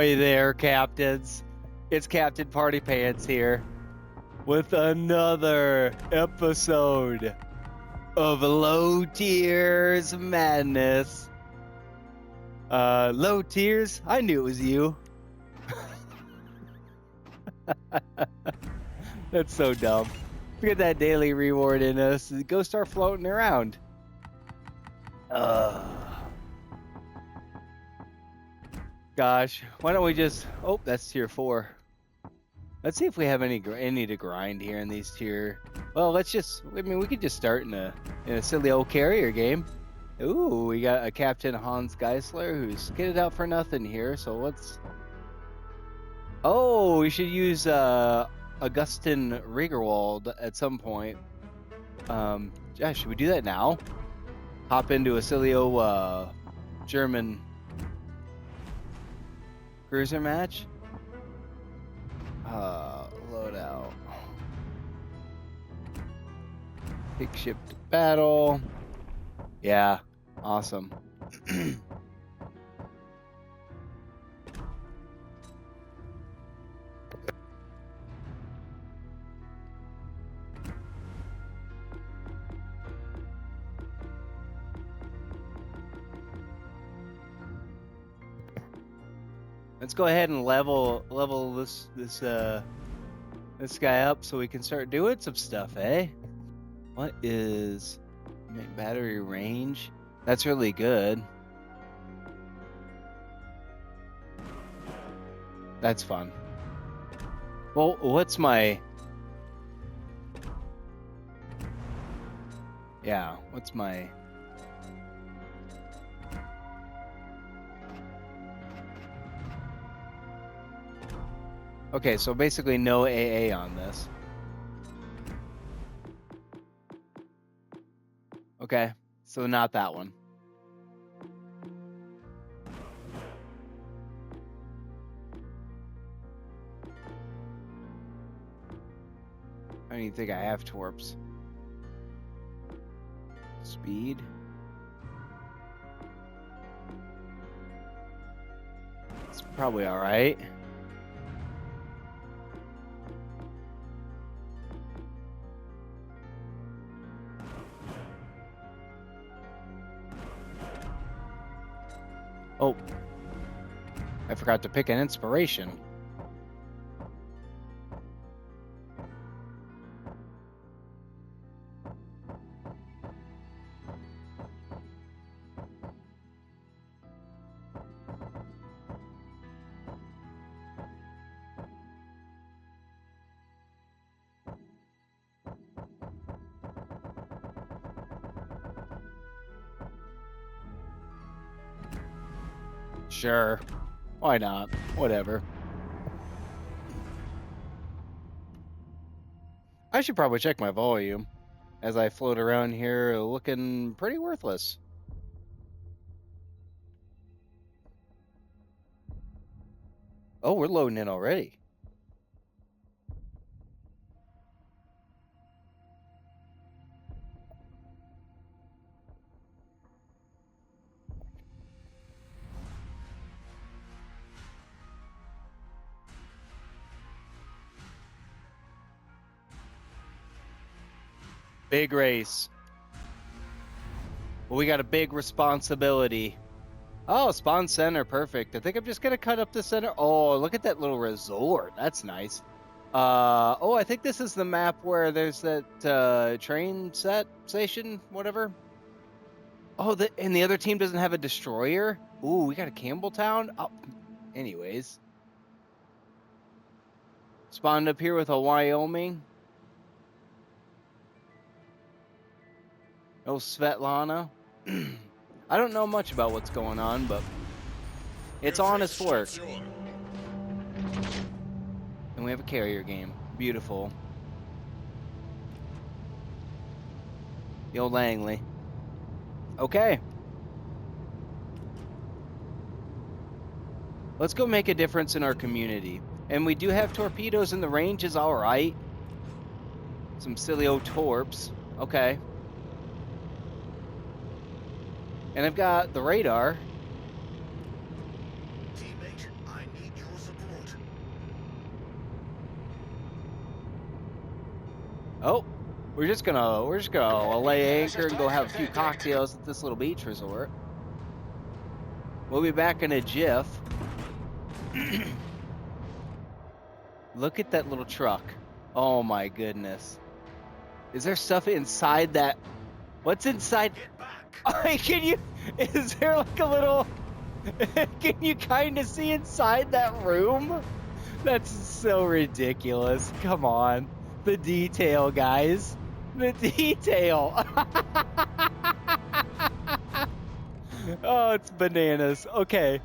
Ahoy there, captains. It's Captain Party Pants here with another episode of Low Tiers Madness. Low Tiers? I knew it was you. That's so dumb. Get that daily reward in us. Go start floating around. Gosh, why don't we just... Oh, that's tier 4. Let's see if we have any to grind here in these tier... Well, let's just... I mean, we could just start in a silly old carrier game. Ooh, we got a Captain Hans Geisler who's kitted out for nothing here, so let's... Oh, we should use Augustin Riegerwald at some point. Yeah, should we do that now? Hop into a silly old German... cruiser match? Load out. Take ship to battle. Yeah, awesome. Let's go ahead and level this guy up so we can start doing some stuff, eh? What is battery range? That's really good. That's fun. Well, what's my... Yeah, what's my... Okay, so basically no AA on this. Okay, so not that one. I don't even think I have torps. Speed. It's probably all right. Oh, I forgot to pick an inspiration. Sure. Why not? Whatever. I should probably check my volume as I float around here looking pretty worthless. Oh, we're loading in already. Big race. Well, we got a big responsibility. Oh, spawn center, perfect. I think I'm just gonna cut up the center. Oh, look at that little resort. That's nice. Oh, I think this is the map where there's that train set station, whatever. Oh, and the other team doesn't have a destroyer. Ooh, we got a Campbelltown. Oh, anyways, spawned up here with a Wyoming. Oh, Svetlana. I don't know much about what's going on, but it's honest work. And we have a carrier game. Beautiful. The old Langley. Okay. Let's go make a difference in our community. And we do have torpedoes, and the range is all right. Some silly old torps. Okay. And I've got the radar. Teammate, I need Oh, we're just gonna lay anchor and go have a few cocktails at this little beach resort. We'll be back in a jiff. Look at that little truck. Oh my goodness. Is there stuff inside that? What's inside? Is there like a little, can you kind of see inside that room? That's so ridiculous. Come on. The detail, guys. The detail. Oh, it's bananas. Okay.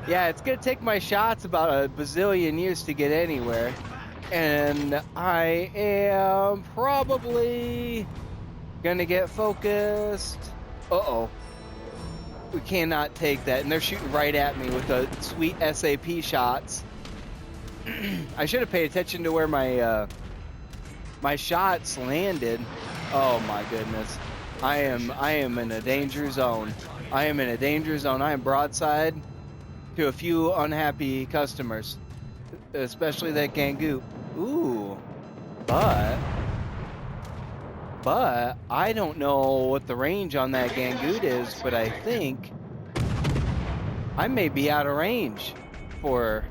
Yeah, it's gonna take my shots about a bazillion years to get anywhere. And I am probably gonna get focused. Uh-oh. We cannot take that. And they're shooting right at me with the sweet SAP shots. I should have paid attention to where my my shots landed. Oh my goodness. I am in a danger zone. I am in a danger zone. I am broadside to a few unhappy customers, especially that Gangoot. Ooh, but I don't know what the range on that Gangoot is, but I think I may be out of range for.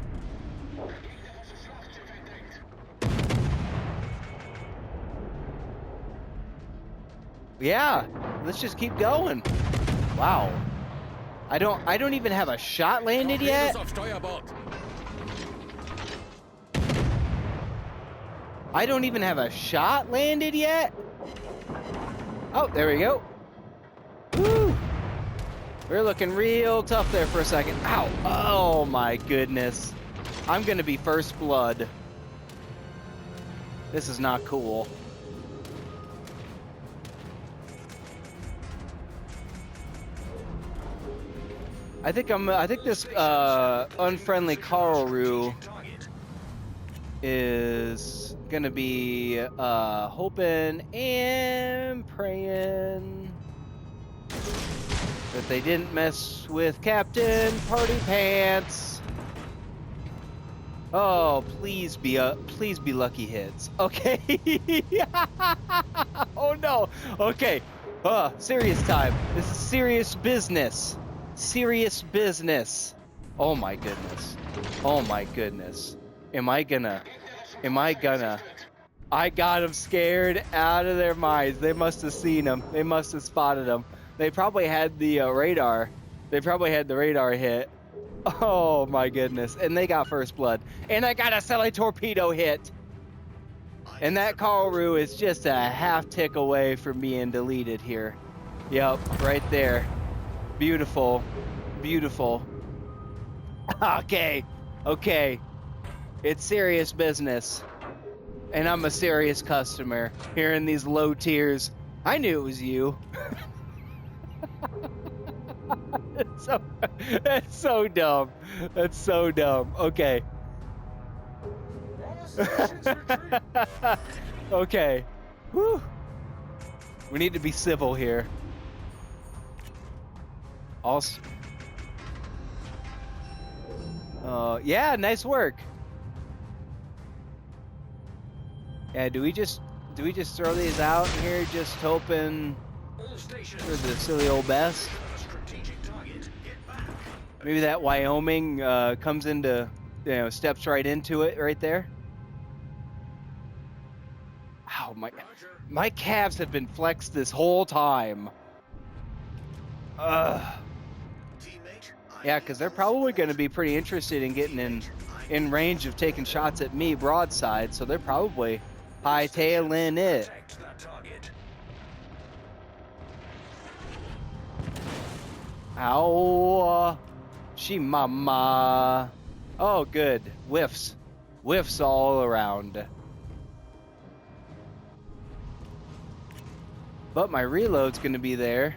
Yeah, let's just keep going. Wow. I don't even have a shot landed yet. I don't even have a shot landed yet. Oh, there we go. Woo! We're looking real tough there for a second. Ow! Oh my goodness. I'm gonna be first blood. This is not cool. I think this unfriendly Karl is gonna be hoping and praying that they didn't mess with Captain Party Pants. Oh, please be lucky hits. Okay. Oh no. Okay. Serious time. This is serious business. Serious business. Oh my goodness. Oh my goodness. Am I gonna? I got them scared out of their minds. They must have seen them. They must have spotted them. They probably had the radar. They probably had the radar hit. Oh my goodness. And they got first blood. And I got a Sally torpedo hit. And that Karl is just a half tick away from being deleted here. Yep, right there. Beautiful. Beautiful. Okay. Okay. It's serious business. And I'm a serious customer. Hearing these low tiers. I knew it was you. That's so dumb. That's so dumb. Okay. Okay. Whew. We need to be civil here. Also, yeah, nice work. Yeah, do we just throw these out here, just hoping for the silly old best? Maybe that Wyoming comes into, steps right into it right there. Ow, my calves have been flexed this whole time. Yeah, because they're probably going to be pretty interested in getting in range of taking shots at me broadside, so they're probably hightailing it. Ow. She mama. Oh, good. Whiffs. Whiffs all around. But my reload's going to be there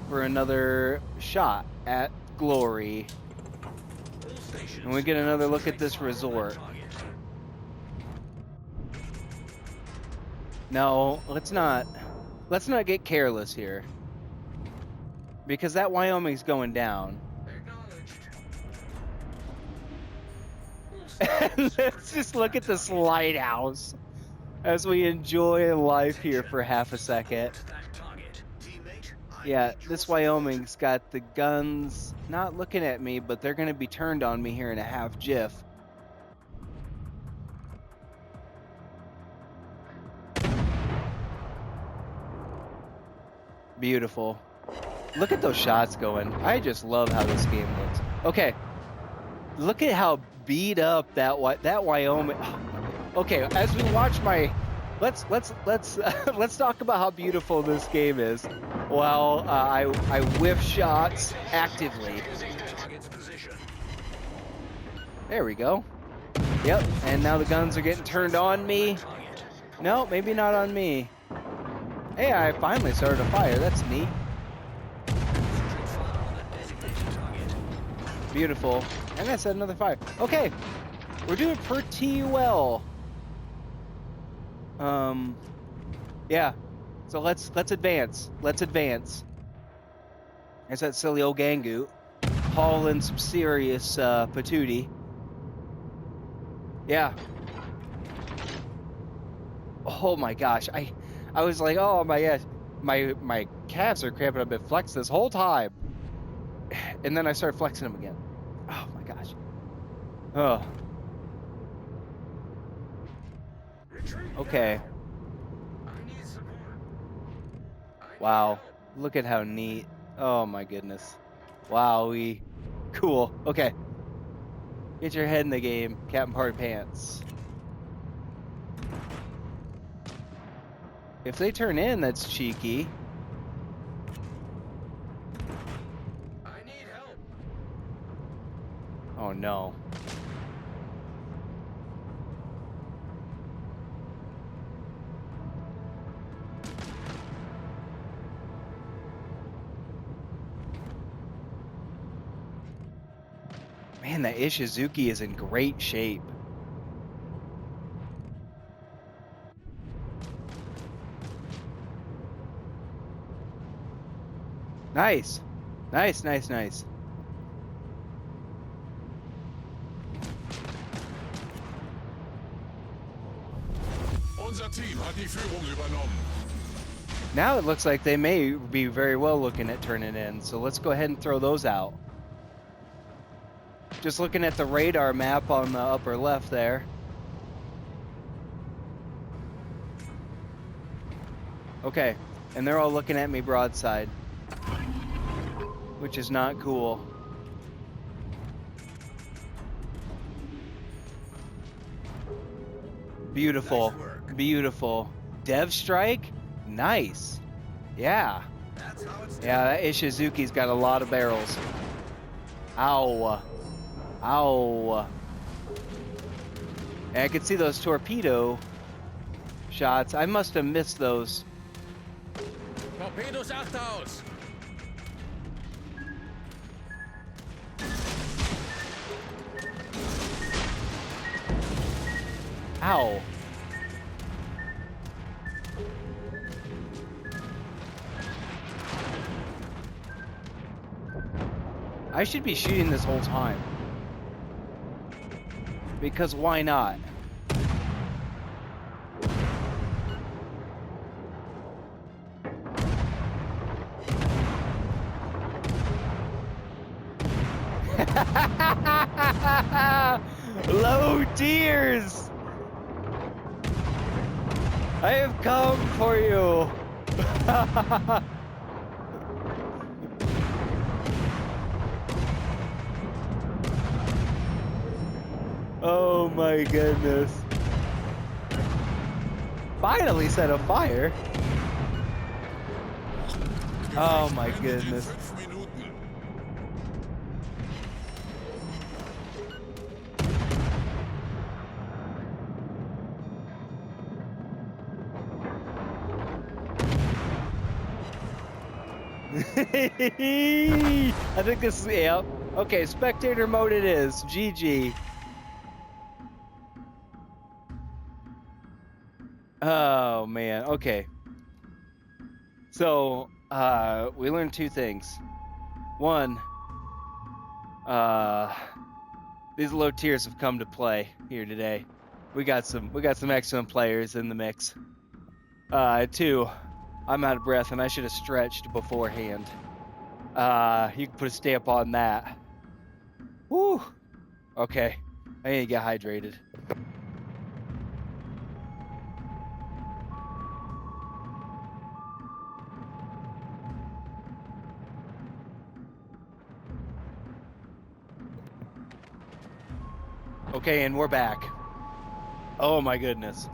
for another shot at glory. And we get another look at this resort. No, let's not get careless here. Because that Wyoming's going down. Let's just look at this lighthouse. as we enjoy life here for half a second. Yeah, this Wyoming's got the guns not looking at me, but they're going to be turned on me here in a half jiff. Beautiful. Look at those shots going. I just love how this game looks. Okay. Look at how beat up that Wyoming. Okay, as we watch my let's talk about how beautiful this game is while I whiff shots actively. There we go. Yep, and now the guns are getting turned on me. No, maybe not on me. Hey, I finally started a fire. That's neat. Beautiful. And I said another fire. Okay. We're doing pretty well. Yeah. So let's advance. Let's advance. There's that silly old Gangu hauling some serious patootie. Yeah. Oh my gosh. I was like, oh my gosh. My calves are cramping up at flex this whole time. And then I started flexing them again. Oh my gosh. Oh. Okay. Wow. Look at how neat. Oh my goodness. Wow, cool. Okay. Get your head in the game, Captain Party Pants. If they turn in, that's cheeky. I need help. Oh no. Man, that Ishizuki is in great shape. Nice. Nice, nice, nice. Unser Team hat die Führung übernommen. Now it looks like they may be very well looking at turning in, so let's go ahead and throw those out. Just looking at the radar map on the upper left there. Okay, and they're all looking at me broadside, which is not cool. Beautiful, beautiful. Dev strike, nice. Yeah, yeah. That Ishizuki's got a lot of barrels. Ow, ow. And I could see those torpedo shots. I must have missed those. Torpedos achterhaus. Ow. I should be shooting this whole time. Because why not? Low tears! I have come for you! Oh my goodness. Finally set a fire. Oh my goodness. I think this is, yep. Okay, spectator mode it is. GG. Oh man, okay. So, we learned two things. One, these low tiers have come to play here today. We got some excellent players in the mix. 2, I'm out of breath and I should have stretched beforehand. You can put a stamp on that. Woo. Okay. I need to get hydrated. Okay, and we're back. Oh my goodness.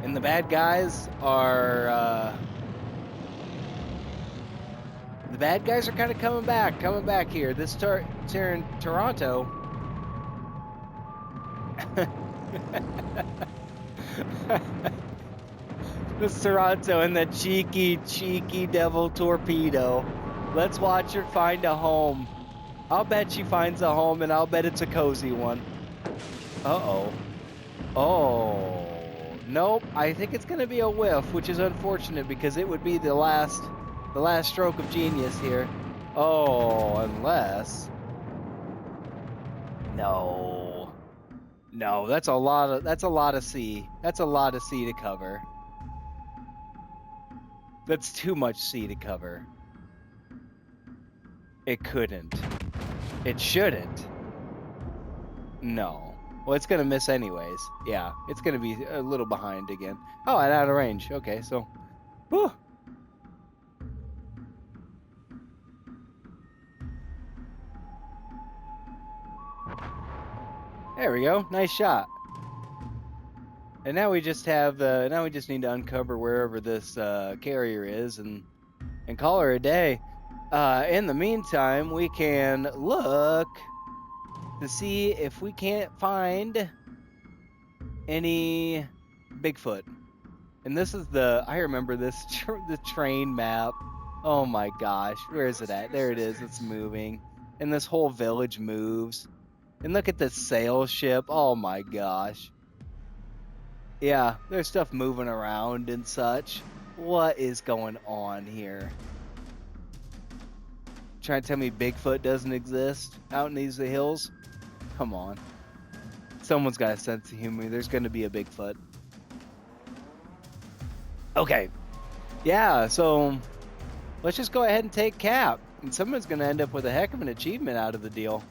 And the bad guys are kind of coming back here. This in Toronto. This Toronto and that cheeky devil torpedo. Let's watch her find a home. I'll bet she finds a home, and I'll bet it's a cozy one. Uh-oh. Oh. Nope. I think it's going to be a whiff, which is unfortunate because it would be the last stroke of genius here. Oh, unless... No. No, that's a lot of sea. That's a lot of sea to cover. That's too much sea to cover. It couldn't. It shouldn't. No. Well, it's going to miss anyways. Yeah, it's going to be a little behind again. Oh, and out of range. Okay, so... Whew. There we go. Nice shot. And now we just have... now we just need to uncover wherever this carrier is and call her a day. In the meantime, we can look to see if we can't find any Bigfoot. And this is I remember this, the train map. Oh my gosh, where is it at? There it is, it's moving. And this whole village moves. And look at the sail ship, oh my gosh. Yeah, there's stuff moving around and such. What is going on here? Trying to tell me Bigfoot doesn't exist out in these hills? Come on. Someone's got a sense of humor. There's going to be a Bigfoot. Okay. Yeah, so let's just go ahead and take Cap. And someone's going to end up with a heck of an achievement out of the deal.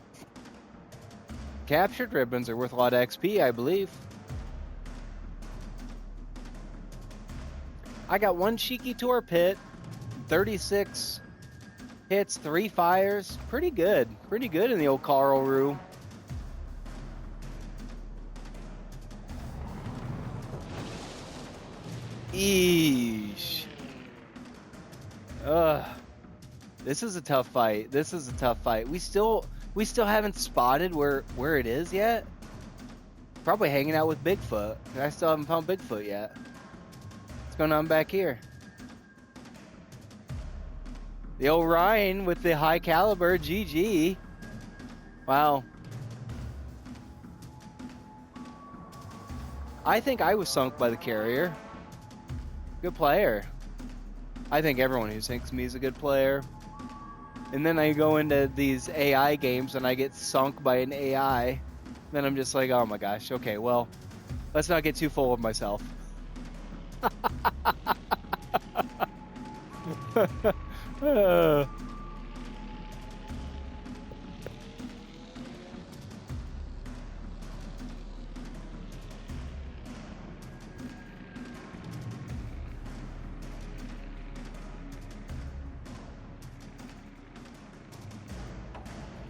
Captured ribbons are worth a lot of XP, I believe. I got 1 cheeky tour pit, 36 hits, 3 fires. Pretty good. Pretty good in the old Carl Roo. Eesh. This is a tough fight. This is a tough fight. We still haven't spotted where it is yet. Probably hanging out with Bigfoot. And I still haven't found Bigfoot yet. What's going on back here? The old Ryan with the high caliber GG. Wow. I think I was sunk by the carrier. Good player. I think everyone who sinks me is a good player. And then I go into these AI games and I get sunk by an AI. Then I'm just like, oh my gosh, okay, well, let's not get too full of myself.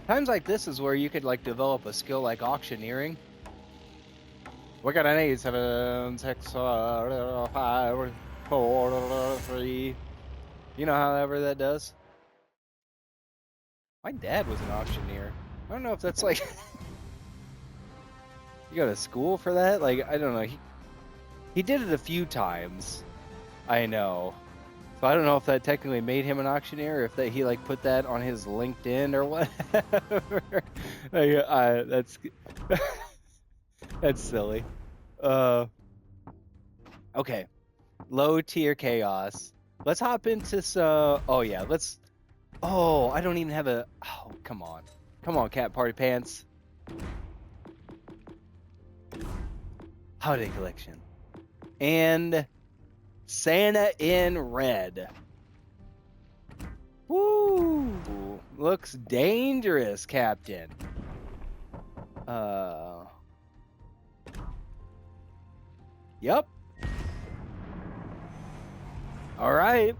Times like this is where you could like develop a skill like auctioneering. We're gonna need 7, 6, 5, 4, 3. You know however that does? My dad was an auctioneer. I don't know if that's like you go to school for that? Like, I don't know. He did it a few times. I know. So I don't know if that technically made him an auctioneer, or if he like put that on his LinkedIn or whatever. Like, that's that's silly. Okay, low tier chaos. Let's hop into some. Oh yeah, let's. Oh, I don't even have a. Oh, come on, cat party pants. Holiday collection. And Santa in red. Woo! Looks dangerous, Captain. Yep. All right.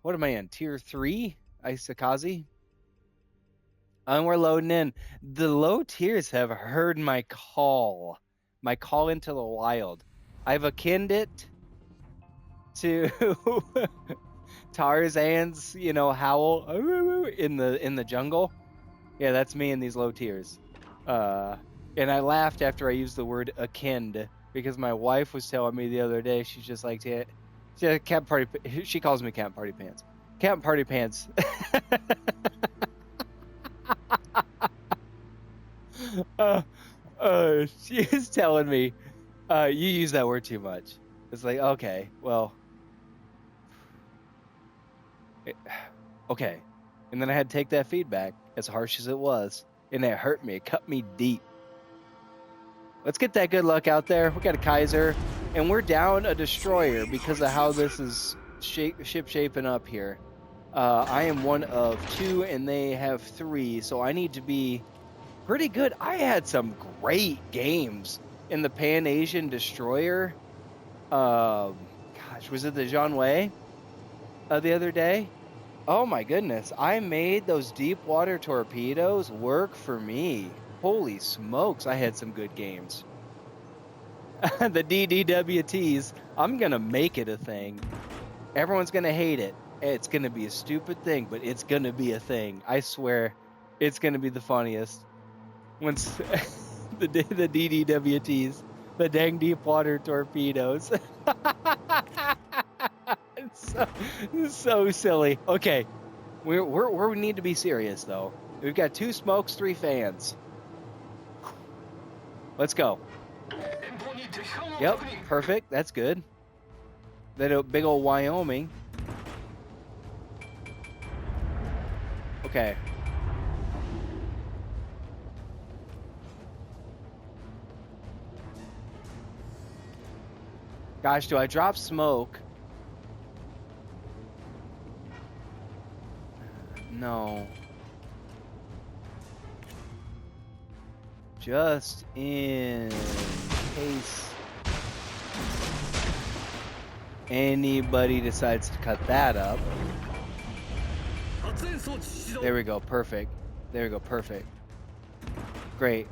What am I in? Tier 3? Isakazi? And we're loading in. The low tiers have heard my call into the wild. I've akined it to Tarzan's, howl in the jungle. Yeah, that's me in these low tiers. And I laughed after I used the word akin because my wife was telling me the other day she's just like Camp Party. She calls me Camp Party Pants. Camp Party Pants. She is telling me you use that word too much. It's like, okay, well, okay. And then I had to take that feedback, as harsh as it was, and it hurt me. It cut me deep. Let's get that good luck out there. We got a Kaiser, and we're down a destroyer because of how this is ship shaping up here. I am one of 2, and they have 3, so I need to be pretty good. I had some great games in the Pan-Asian destroyer. Gosh, was it the Janwei the other day? Oh my goodness, I made those deep water torpedoes work for me. Holy smokes, I had some good games. The DDWTs, I'm gonna make it a thing. Everyone's gonna hate it. It's gonna be a stupid thing, but it's gonna be a thing. I swear, it's gonna be the funniest. Once the DDWTs, the dang deep water torpedoes. It's so silly. Okay, we need to be serious though. We've got 2 smokes, 3 fans. Let's go. Yep, perfect. That's good. That big old Wyoming. Okay. Gosh, do I drop smoke? No. Just in case anybody decides to cut that up. There we go, perfect. There we go, perfect. Great.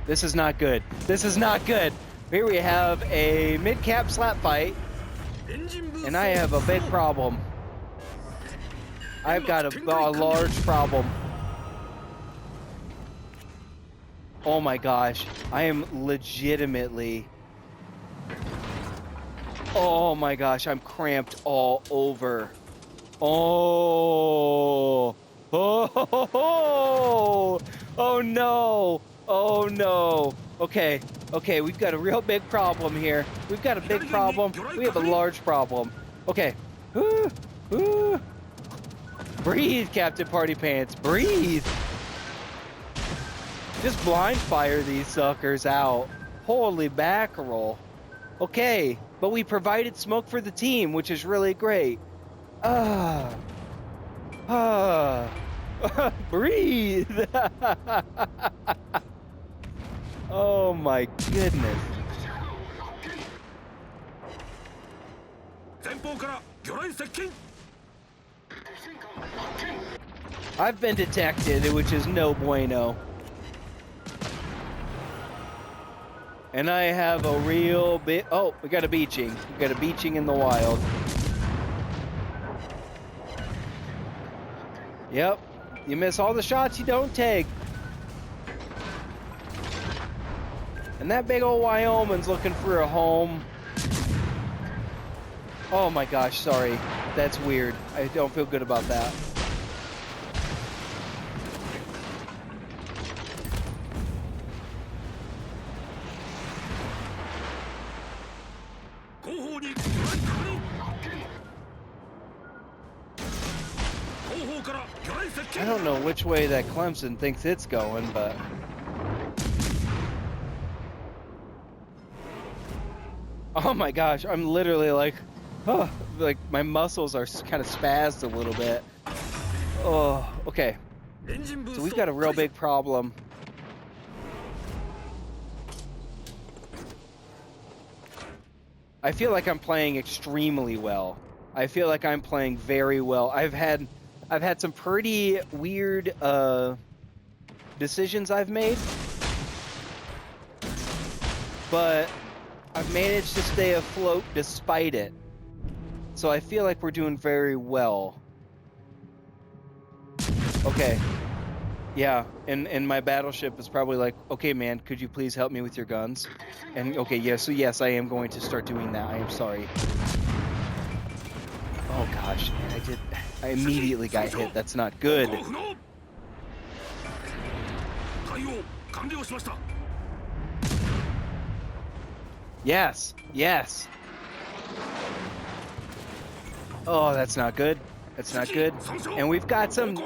This is not good. This is not good. Here we have a mid-cap slap fight, and I have a big problem. I've got a large problem. Oh my gosh, I am legitimately... Oh my gosh, I'm cramped all over. Oh, oh, oh no, oh no. Okay, okay, we've got a real big problem here. We've got a big problem. We have a large problem. Okay. Breathe, Captain Party Pants, breathe. Just blind fire these suckers out. Holy mackerel. Okay, but we provided smoke for the team, which is really great. Breathe. Oh my goodness. I've been detected, which is no bueno. And I have a real bit. Oh, we got a beaching. We got a beaching in the wild. Yep. You miss all the shots you don't take. And that big old Wyoming's looking for a home. Oh my gosh, sorry. That's weird. I don't feel good about that. I don't know which way that Clemson thinks it's going, but... Oh my gosh, I'm literally like, oh, like my muscles are kind of spazzed a little bit. Oh, okay. So we've got a real big problem. I feel like I'm playing extremely well. I feel like I'm playing very well. I've had some pretty weird decisions I've made, but I've managed to stay afloat despite it. So I feel like we're doing very well. Okay. Yeah, and my battleship is probably like, okay, man, could you please help me with your guns? And okay, yeah, so yes, I am going to start doing that. I am sorry. Oh gosh, man, I immediately got hit. That's not good. Yes, yes. Oh, that's not good. That's not good. And we've got some...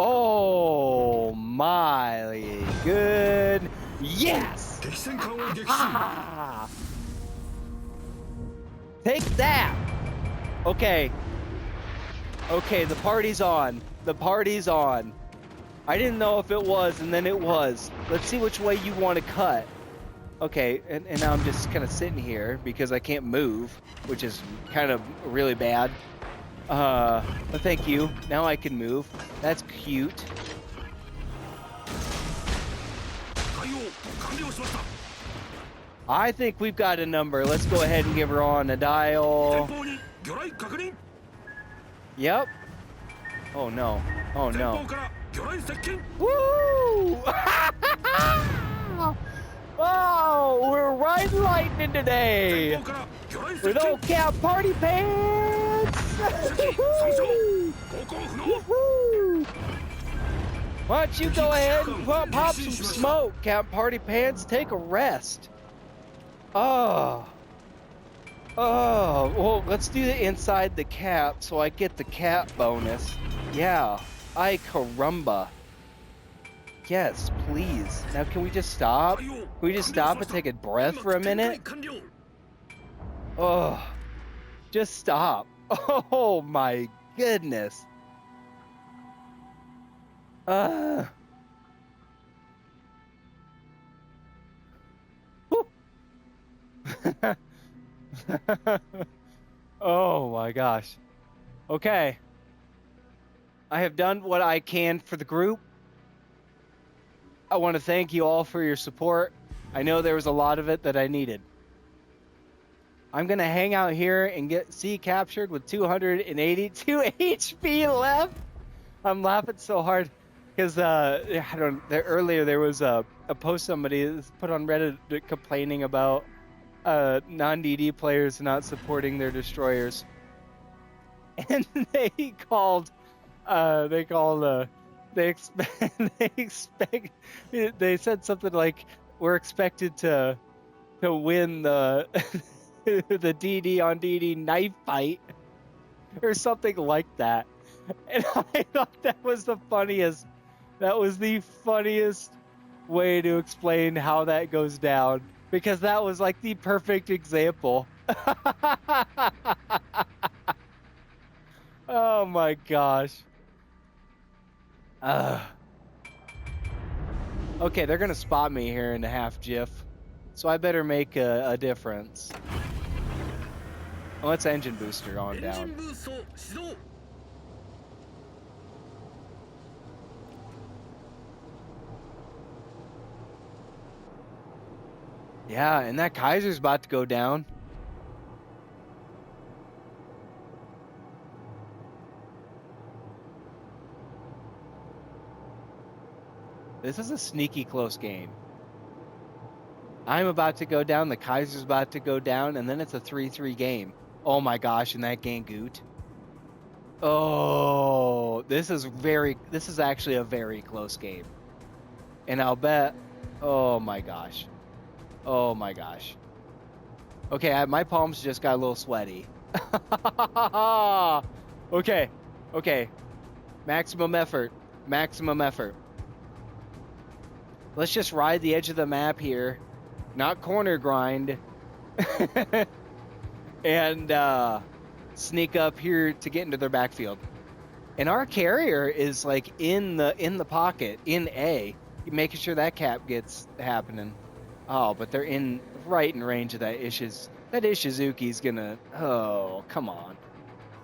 Oh my good. Yes! Ah! Take that! Okay. Okay, the party's on. The party's on. I didn't know if it was, and then it was. Let's see which way you want to cut. Okay, and now I'm just kind of sitting here because I can't move, which is kind of really bad. But thank you. Now I can move. That's cute. I think we've got a number. Let's go ahead and give her on a dial. Yep. Oh no. Oh no. Woo! Oh, we're riding lightning today. With old Cap Party Pants. Why don't you go ahead and pop some smoke, Cap Party Pants? Take a rest. Oh. Oh, well, let's do the inside the cap so I get the cap bonus. Yeah. Ay caramba. Yes, please. Now, can we just stop? Can we just stop and take a breath for a minute? Oh. Just stop. Oh, my goodness. Oh my gosh. Okay. I have done what I can for the group. I want to thank you all for your support. I know there was a lot of it that I needed. I'm going to hang out here and get C captured with 282 HP left. I'm laughing so hard because earlier there was a post somebody put on Reddit complaining about non-DD players not supporting their destroyers, and they said something like, we're expected to win the the DD on DD knife fight or something like that. And I thought that was the funniest way to explain how that goes down, because that was like the perfect example. Oh my gosh. Okay, they're gonna spot me here in a half jiff, so I better make a difference. Let's engine booster on down. Yeah, and that Kaiser's about to go down. This is a sneaky close game. I'm about to go down, the Kaiser's about to go down, and then it's a 3-3 game. Oh my gosh, and that Gangoot. Oh, this is actually a very close game. And I'll bet, oh my gosh. Oh my gosh. Okay, my palms just got a little sweaty. Okay. Maximum effort. Maximum effort. Let's just ride the edge of the map here. Not corner grind. And sneak up here to get into their backfield. And our carrier is like in the pocket, in A, making sure that cap gets happening. Oh, but they're right in range of that That Ishizuki's gonna. Oh, come on.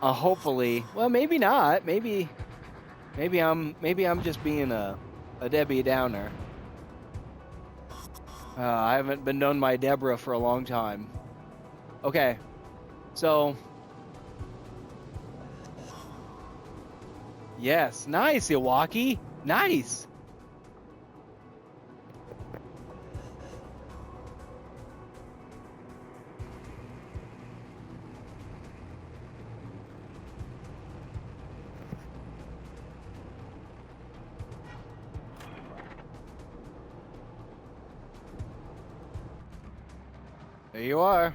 Hopefully, well, maybe not. Maybe I'm just being a Debbie Downer. I haven't been done my Deborah for a long time. Okay, so yes, nice, Iwaki, nice. There you are.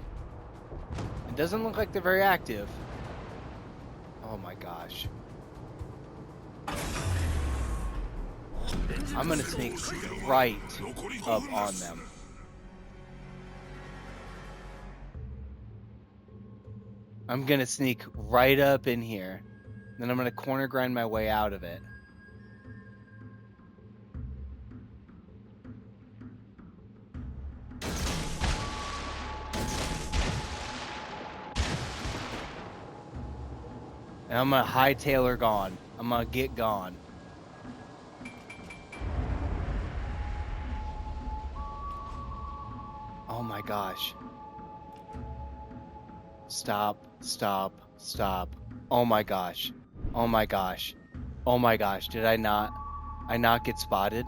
It doesn't look like they're very active. Oh my gosh. I'm gonna sneak right up on them. I'm gonna sneak right up in here. Then I'm gonna corner grind my way out of it. And I'm gonna hightail her gone. I'm gonna get gone. Oh my gosh. Stop, stop, stop. Oh my gosh. Oh my gosh. Oh my gosh. Did I not get spotted?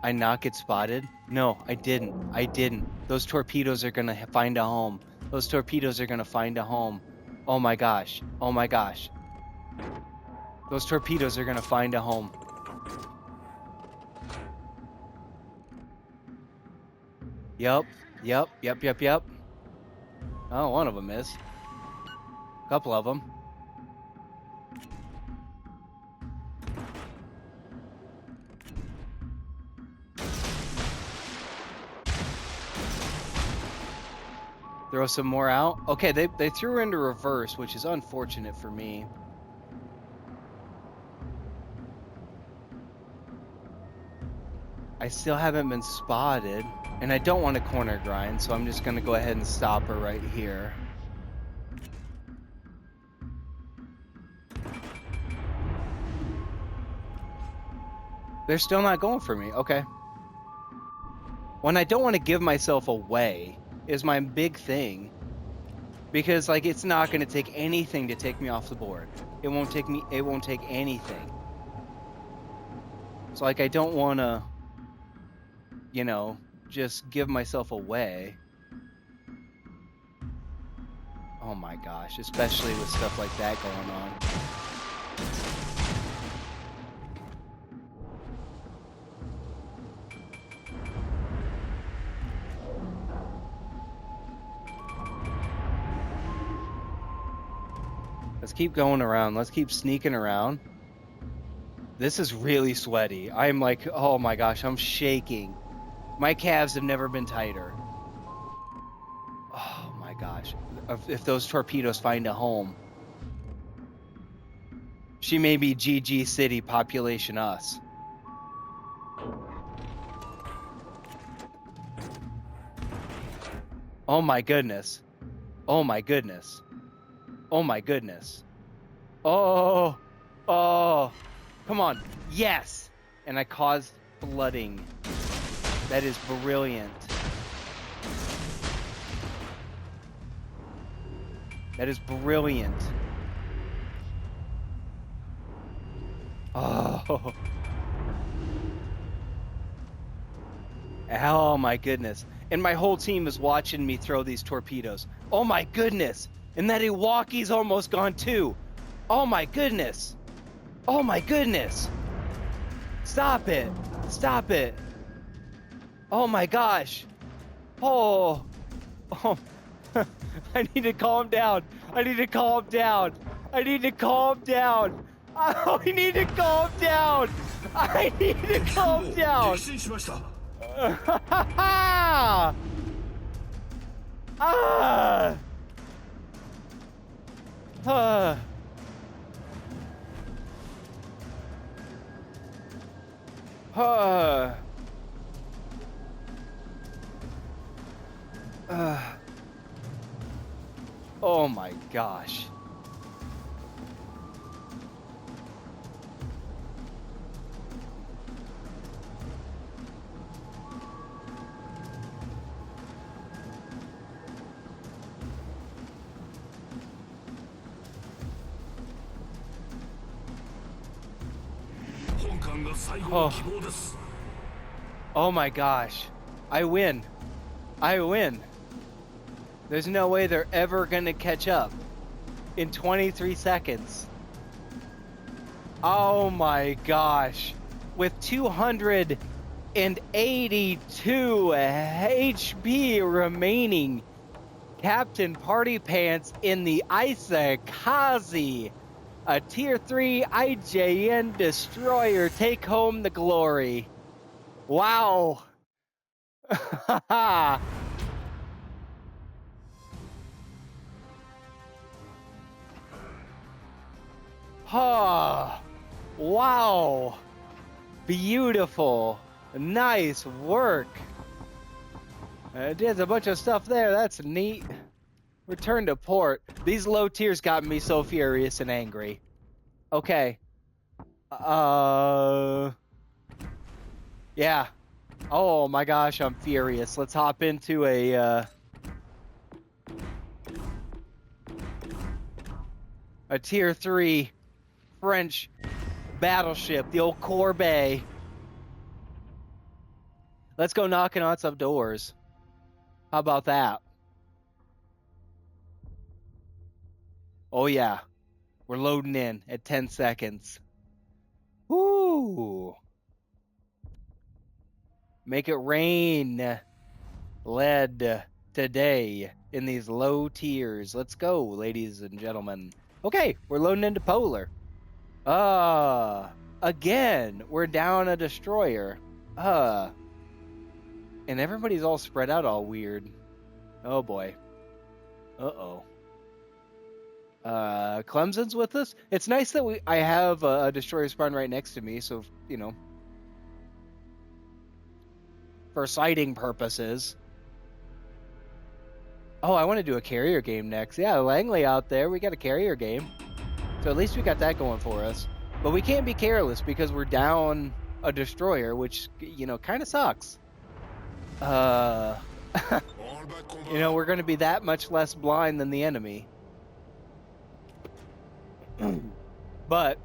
I not get spotted? No, I didn't. I didn't. Those torpedoes are gonna find a home. Those torpedoes are gonna find a home. Oh my gosh. Oh my gosh. Those torpedoes are gonna find a home. Yep. Yep. Yep. Yep. Yep. Oh, one of them is. A couple of them. Throw some more out. Okay, they threw her into reverse, which is unfortunate for me. I still haven't been spotted, and I don't want to corner grind, so I'm just going to go ahead and stop her right here. They're still not going for me. Okay. When I don't want to give myself away is my big thing, because like it's not going to take anything to take me off the board. It won't take anything. So like I don't want to, you know, just give myself away. Oh my gosh, especially with stuff like that going on. Let's keep going around. Let's keep sneaking around. This is really sweaty. I'm like, oh my gosh, I'm shaking. My calves have never been tighter. Oh my gosh. If those torpedoes find a home. She may be GG City population us. Oh my goodness. Oh my goodness. Oh my goodness. Oh. Oh. Come on. Yes. And I caused flooding. That is brilliant. That is brilliant. Oh. Oh my goodness. And my whole team is watching me throw these torpedoes. Oh my goodness. And that Iwaki's almost gone too. Oh my goodness. Oh my goodness. Stop it. Stop it. Oh my gosh. Oh. Oh. I need to calm down. I need to calm down. I need to calm down. Oh, I need to calm down. I need to calm down. 撃沈しました。 Ah! Ah! Ah! Ah! Oh my gosh. Oh my gosh. I win. I win. There's no way they're ever gonna catch up in 23 seconds. Oh my gosh. With 282 HP remaining, Captain Party Pants in the Isakazi, a Tier 3 IJN destroyer, take home the glory. Wow. Oh, wow. Beautiful. Nice work. There's a bunch of stuff there. That's neat. Return to port. These low tiers got me so furious and angry. Okay. Yeah. Oh my gosh, I'm furious. Let's hop into a Tier 3 French battleship, the old Corbeil. Let's go knocking on some doors. How about that? Oh yeah. We're loading in at 10 seconds. Woo! Make it rain. Lead today in these low tiers. Let's go, ladies and gentlemen. Okay, we're loading into Polar. Again, we're down a destroyer. And everybody's all spread out all weird. Oh boy. Uh-oh. Clemson's with us. It's nice that I have a destroyer spawn right next to me, so, you know, for sighting purposes. Oh, I want to do a carrier game next. Yeah, Langley out there. We got a carrier game. So at least we got that going for us. But we can't be careless because we're down a destroyer, which, you know, kind of sucks. You know, we're going to be that much less blind than the enemy. But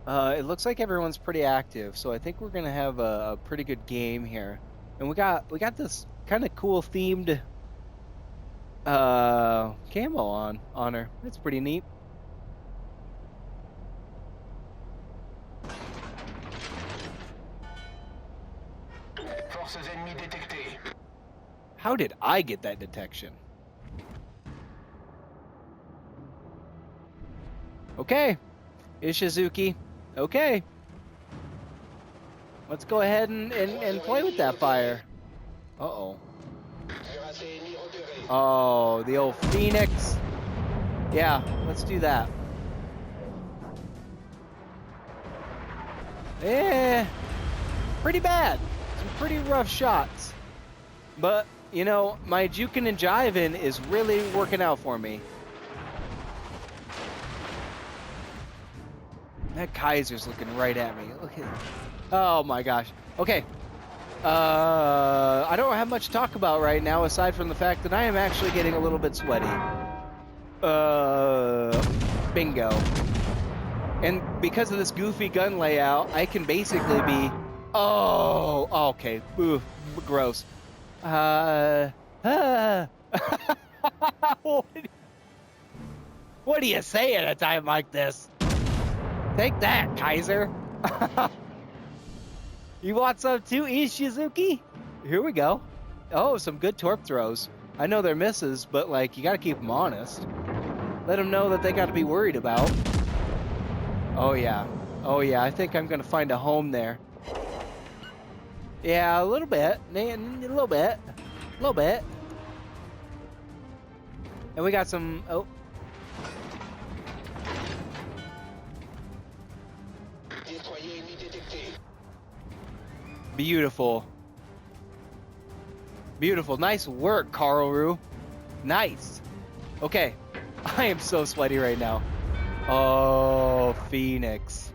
it looks like everyone's pretty active, so I think we're going to have a pretty good game here. And we got this kind of cool themed camo on her. That's pretty neat. How did I get that detection? Okay, Ishizuki. Okay. Let's go ahead and play with that fire. Uh-oh. Oh, the old Phoenix. Yeah, let's do that. Eh, pretty bad. Some pretty rough shots. But, you know, my juking and jiving is really working out for me. That Kaiser's looking right at me. Look at. Oh my gosh. Okay. I don't have much to talk about right now aside from the fact that I am actually getting a little bit sweaty. Bingo. And because of this goofy gun layout, I can basically be. Oh, okay. Ooh, gross. What do you say at a time like this? Take that, Kaiser. You want some too, Ishizuki? Here we go. Oh, some good torp throws. I know they're misses, but, like, you gotta keep them honest. Let them know that they gotta be worried about. Oh yeah. Oh yeah. I think I'm gonna find a home there. Yeah, a little bit. A little bit. A little bit. And we got some. Oh. Beautiful. Beautiful. Nice work, Karlru. Nice. Okay. I am so sweaty right now. Oh, Phoenix.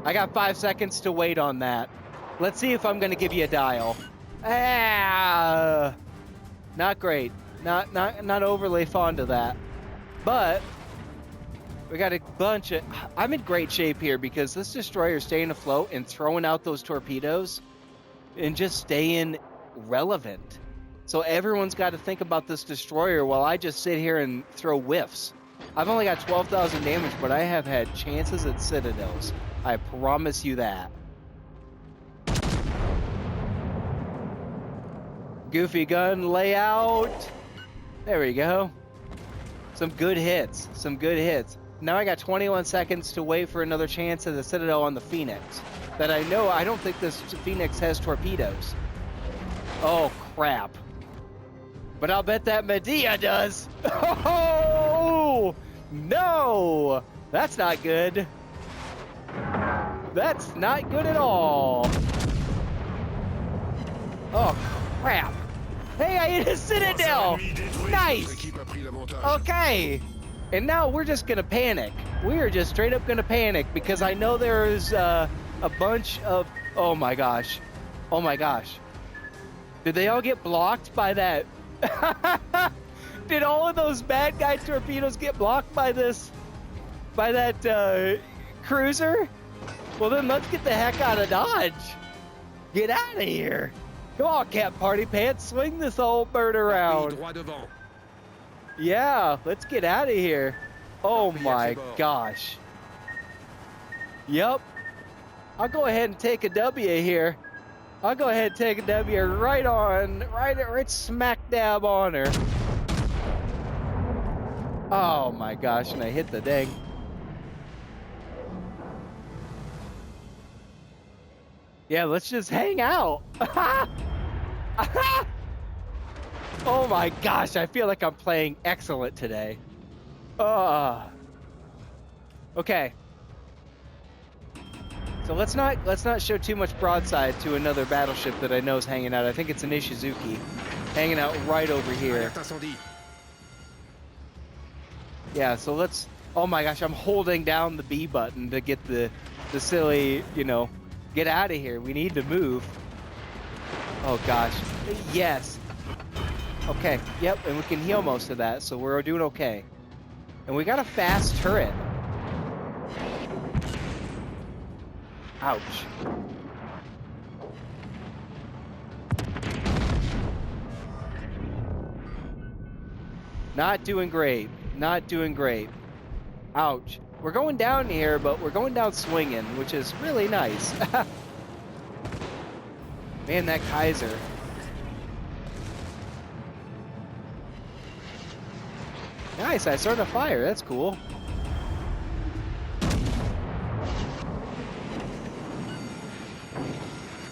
I got 5 seconds to wait on that. Let's see if I'm going to give you a dial. Ah, not great. Not overly fond of that. But we got a bunch of... I'm in great shape here because this destroyer's staying afloat and throwing out those torpedoes and just staying relevant. So everyone's got to think about this destroyer while I just sit here and throw whiffs. I've only got 12,000 damage, but I have had chances at citadels. I promise you that. Goofy gun layout. There we go. Some good hits. Some good hits. Now I got 21 seconds to wait for another chance at the Citadel on the Phoenix. That I know, I don't think this Phoenix has torpedoes. Oh, crap. But I'll bet that Medea does. Oh, no. That's not good. That's not good at all. Oh, crap. Hey, I hit a Citadel. Nice. Okay. And now we're just going to panic. We are just straight up going to panic because I know there's a bunch of... Oh, my gosh. Oh, my gosh. Did they all get blocked by that? Did all of those bad guy torpedoes get blocked by this... by that cruiser? Well, then let's get the heck out of Dodge. Get out of here. Come on, Cat Party Pants. Swing this old bird around. Yeah, let's get out of here. Oh my gosh. Yep. I'll go ahead and take a W here. I'll go ahead and take a W right smack dab on her. Oh my gosh, and I hit the dang. Yeah, let's just hang out. Oh my gosh, I feel like I'm playing excellent today. Okay. So let's not show too much broadside to another battleship that I know is hanging out. I think it's an Ishizuki hanging out right over here. Yeah, so let's... Oh my gosh, I'm holding down the B button to get the silly, you know, get out of here. We need to move. Oh gosh. Yes. Okay, yep, and we can heal most of that, so we're doing okay. And we got a fast turret. Ouch. Not doing great. Not doing great. Ouch. We're going down here, but we're going down swinging, which is really nice. Man, that Kaiser. Nice, I started a fire. That's cool.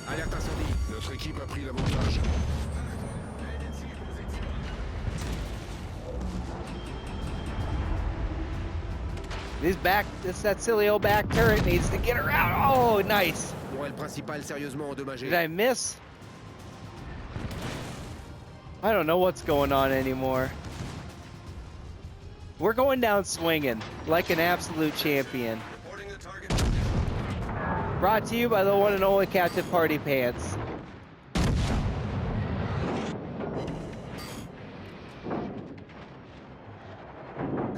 Alerte incendie. Notre équipe a pris l'avantage. That silly old back turret needs to get around. Oh, nice. Tourelle principale sérieusement endommagée. Did I miss? I don't know what's going on anymore. We're going down swinging like an absolute champion. Brought to you by the one and only Captain Party Pants.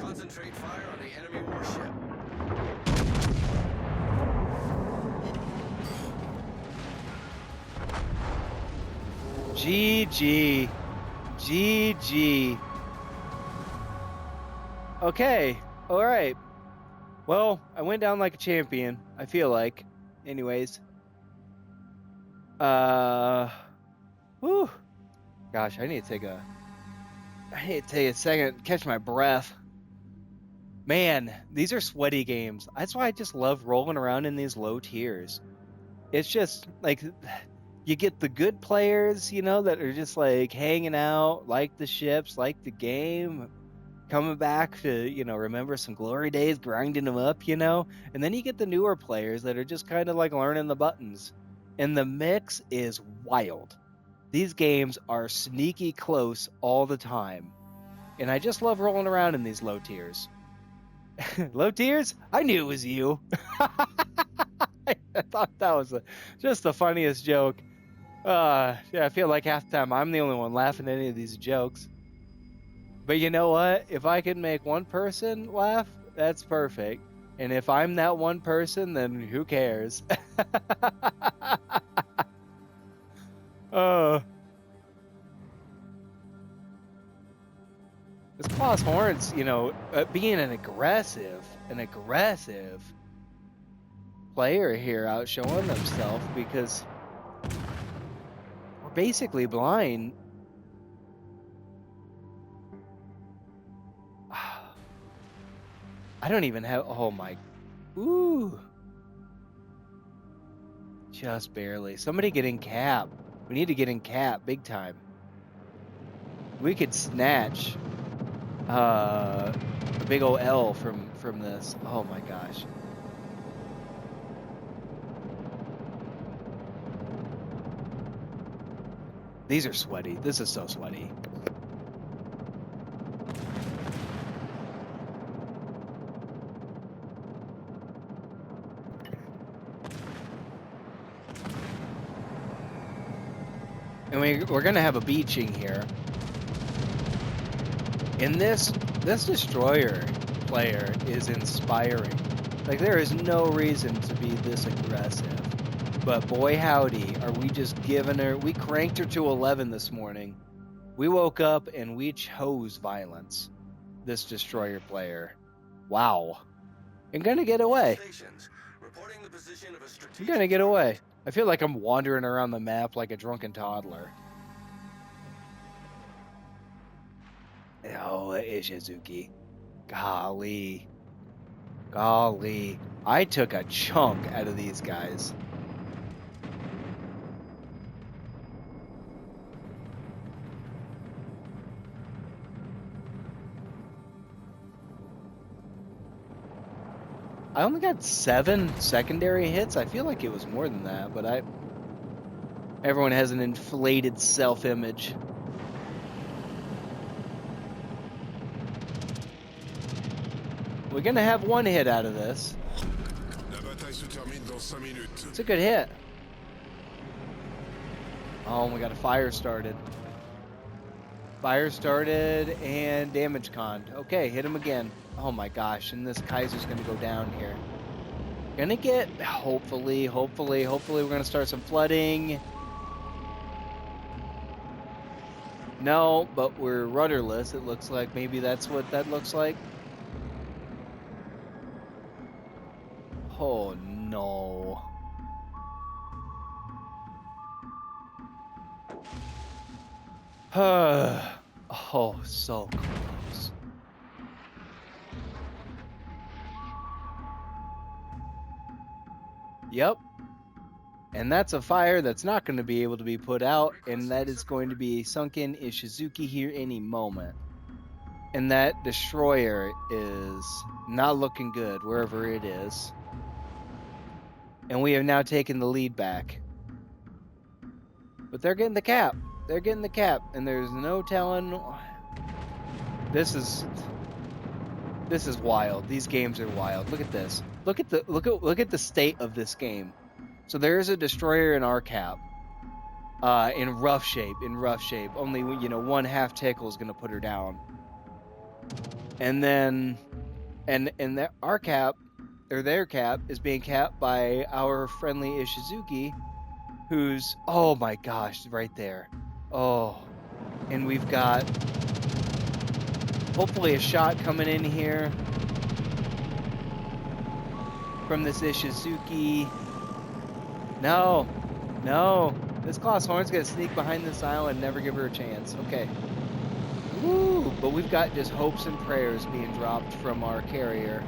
Concentrate fire on the enemy warship. GG. GG. Okay. All right. Well, I went down like a champion, I feel like. Anyways. Whew. Gosh, I need to take a second, catch my breath. Man, these are sweaty games. That's why I just love rolling around in these low tiers. It's just like you get the good players, you know, that are just like hanging out, like the ships, like the game, coming back to, you know, remember some glory days, grinding them up, you know. And then you get the newer players that are just kind of like learning the buttons. And the mix is wild. These games are sneaky close all the time. And I just love rolling around in these low tiers. Low tiers? I knew it was you. I thought that was just the funniest joke. Yeah, I feel like half the time I'm the only one laughing at any of these jokes. But you know what? If I can make one person laugh, that's perfect. And if I'm that one person, then who cares? Oh, this Claw's Horns, you know, being an aggressive player here out showing themselves because we're basically blind. I don't even have, oh my, ooh. Just barely. Somebody get in cap. We need to get in cap big time. We could snatch a big old L from this. Oh my gosh. These are sweaty. This is so sweaty. And we're gonna have a beaching here. And this destroyer player is inspiring. Like there is no reason to be this aggressive. But boy howdy, are we just giving her, we cranked her to 11 this morning. We woke up and we chose violence. This destroyer player. Wow. I'm gonna get away. I'm gonna get away. I feel like I'm wandering around the map like a drunken toddler. Oh, Ishizuki. Golly. Golly. I took a chunk out of these guys. I only got 7 secondary hits. I feel like it was more than that, but everyone has an inflated self-image. We're gonna have 1 hit out of this. It's a good hit. Oh, we got a fire started. Fire started and damage conned. Okay, hit him again. Oh my gosh, and this Kaiser's gonna go down here. Gonna get, hopefully, we're gonna start some flooding. No, but we're rudderless. It looks like maybe that's what that looks like. Oh no. Oh, so close. Yep. And that's a fire that's not going to be able to be put out, and that is going to be sunken Ishizuki here any moment. And that destroyer is not looking good wherever it is. And we have now taken the lead back. But they're getting the cap. They're getting the cap, and there's no telling. This is wild. These games are wild. Look at this. Look at the state of this game. So there is a destroyer in our cap, in rough shape. Only, you know, 1 half tickle is gonna put her down. And then, and our cap, or their cap, is being capped by our friendly Ishizuki, who's, oh my gosh, right there. Oh, and we've got hopefully a shot coming in here from this Ishizuki. No. This Claw's Horn's gonna sneak behind this island and never give her a chance. Okay. Woo! But we've got just hopes and prayers being dropped from our carrier.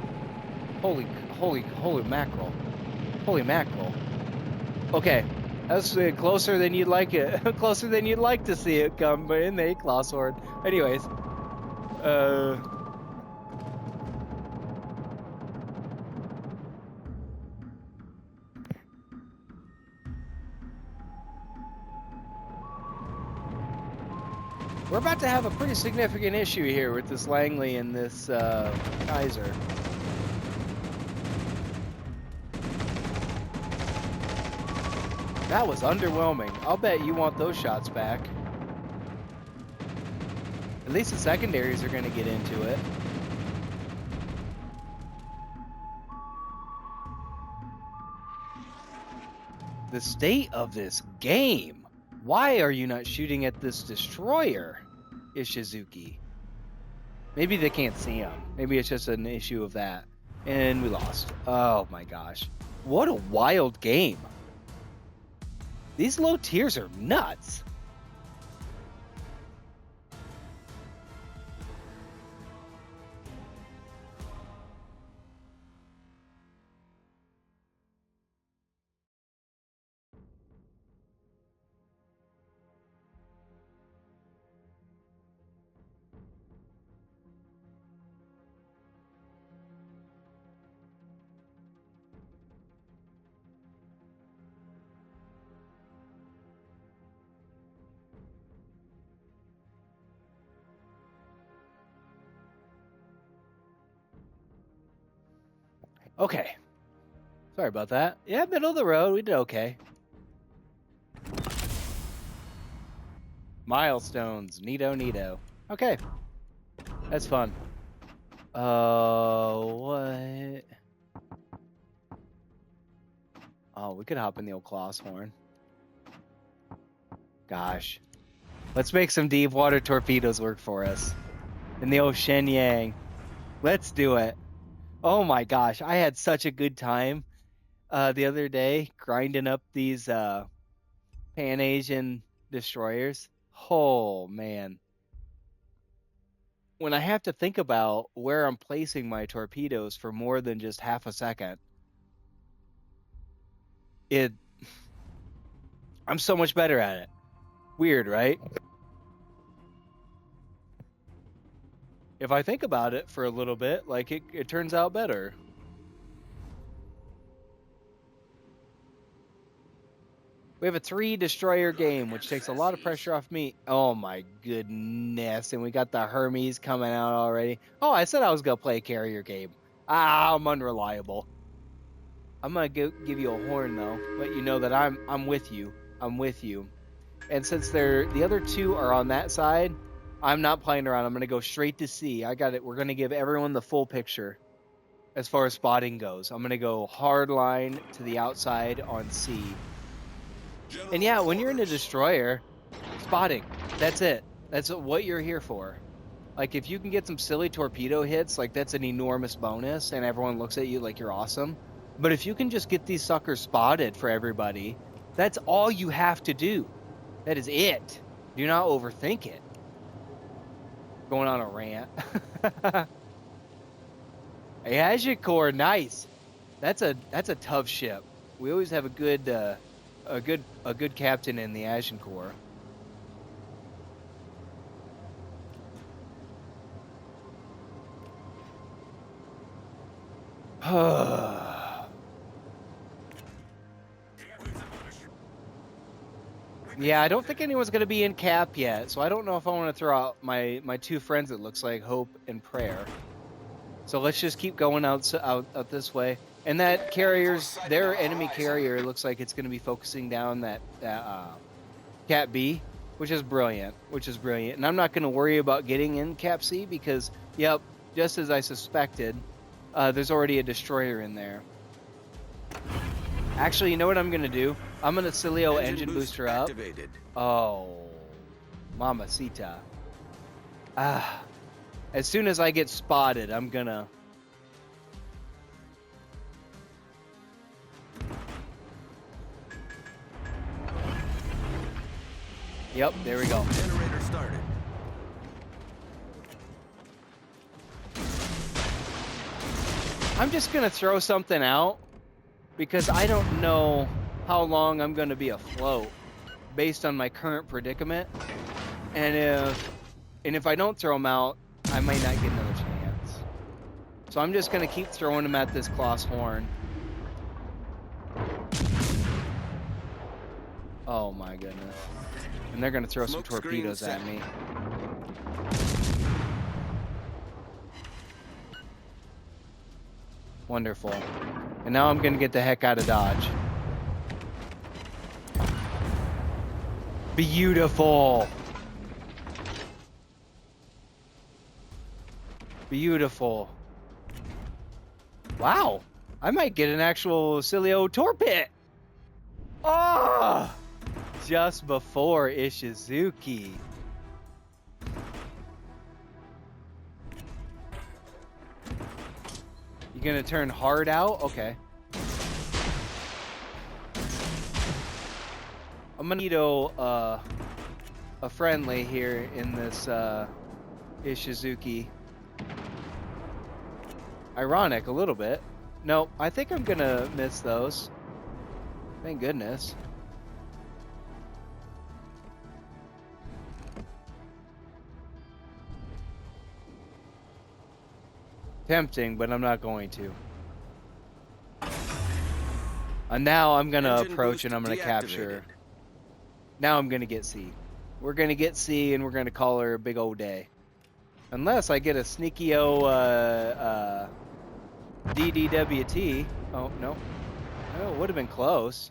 Holy mackerel. Holy mackerel. Okay. That's closer than you'd like it. Closer than you'd like to see it come in the A-Class horde. Anyways. We're about to have a pretty significant issue here with this Langley and this Kaiser. That was underwhelming. I'll bet you want those shots back. At least the secondaries are going to get into it. The state of this game. Why are you not shooting at this destroyer, Ishizuki? Maybe they can't see him. Maybe it's just an issue of that. And we lost. Oh my gosh. What a wild game. These low tiers are nuts. Okay. Sorry about that. Yeah, middle of the road. We did okay. Milestones. Neato. Okay. That's fun. What? Oh, we could hop in the old Clawshorn. Gosh. Let's make some deep water torpedoes work for us. In the old Shenyang. Let's do it. Oh my gosh, I had such a good time the other day grinding up these Pan-Asian destroyers. Oh man. When I have to think about where I'm placing my torpedoes for more than just half a second, I'm so much better at it. Weird, right? If I think about it for a little bit, like it turns out better. We have a 3 destroyer game, which takes a lot of pressure off me. Oh my goodness. And we got the Hermes coming out already. Oh, I said I was going to play a carrier game. I'm unreliable. I'm going to give you a horn, though. Let you know that I'm with you. I'm with you. And since the other 2 are on that side, I'm not playing around. I'm going to go straight to C. I got it. We're going to give everyone the full picture as far as spotting goes. I'm going to go hard line to the outside on C. And yeah, when you're in a destroyer, spotting, that's it. That's what you're here for. Like, if you can get some silly torpedo hits, like, that's an enormous bonus, and everyone looks at you like you're awesome. But if you can just get these suckers spotted for everybody, that's all you have to do. That is it. Do not overthink it. Going on a rant. Agincourt, nice. That's a tough ship. We always have a good captain in the Agincourt. Yeah, I don't think anyone's going to be in cap yet, so I don't know if I want to throw out my 2 friends, it looks like, Hope and Prayer. So let's just keep going out this way. And that their enemy carrier looks like it's going to be focusing down that Cap B, which is brilliant. And I'm not going to worry about getting in Cap C because, yep, just as I suspected, there's already a destroyer in there. Actually, you know what I'm going to do? I'm going to Cilio engine booster up. Activated. Oh, mamacita. As soon as I get spotted, I'm going to... Yep, there we go. Generator started. I'm just gonna throw something out because I don't know how long I'm gonna be afloat based on my current predicament, and if I don't throw them out, I might not get another chance. So I'm just gonna keep throwing them at this Kloss horn. Oh my goodness! And they're gonna throw some torpedoes at me. Wonderful. And now I'm gonna get the heck out of Dodge. Beautiful. Beautiful. Wow. I might get an actual Cilio torped. Oh! Just before Ishizuki. You gonna turn hard out? Okay. I'm gonna need a friendly here in this Ishizuki. Ironic a little bit. No, I think I'm gonna miss those. Thank goodness. Tempting, but I'm not going to. And now I'm gonna approach and I'm gonna capture. Now I'm gonna get C. We're gonna get C and we're gonna call her a big old day. Unless I get a sneaky DDWT. Oh, no. Oh, it would have been close.